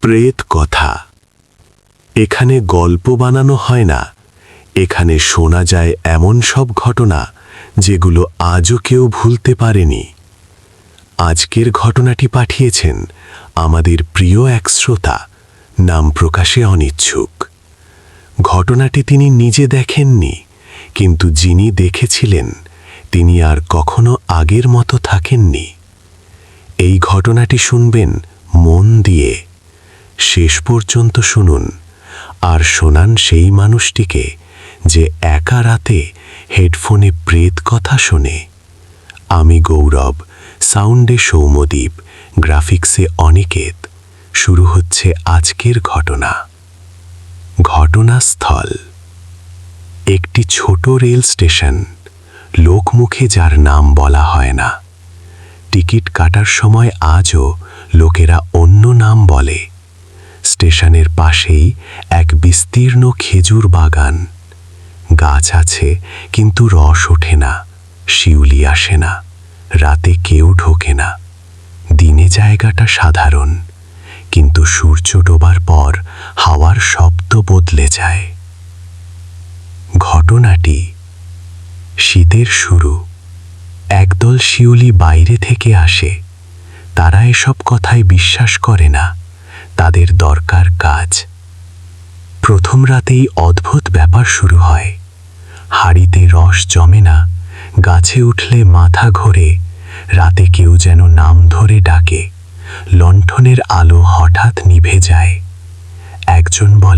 প্রেত কথা। এখানে গল্প বানানো হয় না, এখানে শোনা যায় এমন সব ঘটনা যেগুলো আজও কেউ ভুলতে পারেনি। আজকের ঘটনাটি পাঠিয়েছেন আমাদের প্রিয় এক শ্রোতা, নাম প্রকাশে অনিচ্ছুক। ঘটনাটি তিনি নিজে দেখেননি, কিন্তু যিনি দেখেছিলেন তিনি আর কখনো আগের মতো থাকেননি। এই ঘটনাটি শুনবেন মন দিয়ে, শেষ পর্যন্ত শুনুন, আর শোনান সেই মানুষটিকে যে একা রাতে হেডফোনে প্রেত কথা শোনে। আমি গৌরব, সাউন্ডে সৌম্যদীপ, গ্রাফিক্সে অনিকেত। শুরু হচ্ছে আজকের ঘটনা। ঘটনাস্থল একটি ছোট রেল স্টেশন, লোকমুখে যার নাম বলা হয় না। টিকিট কাটার সময় আজও লোকেরা অন্য নাম বলে। স্টেশনের পাশেই এক বিস্তীর্ণ খেজুর বাগান। গাছ আছে কিন্তু রস ওঠে না, শিউলি আসে না, রাতে কেউ ঢোকে না। দিনে জায়গাটা সাধারণ, কিন্তু সূর্য ডোবার পর হাওয়ার শব্দ বদলে যায়। ঘটনাটি শীতের শুরু। একদল শিউলি বাইরে থেকে আসে। তারা এসব কথায় বিশ্বাস করে না, তাদের দরকার কাজ। প্রথম রাতেই অদ্ভুত ব্যাপার শুরু হয়। হাড়িতে রস জমে না, গাছে উঠলে মাথা ঘোরে, রাতে কেউ যেন নাম ধরে ডাকে। লণ্ঠনের আলো হঠাৎ নিভে যায়। একজন বলে,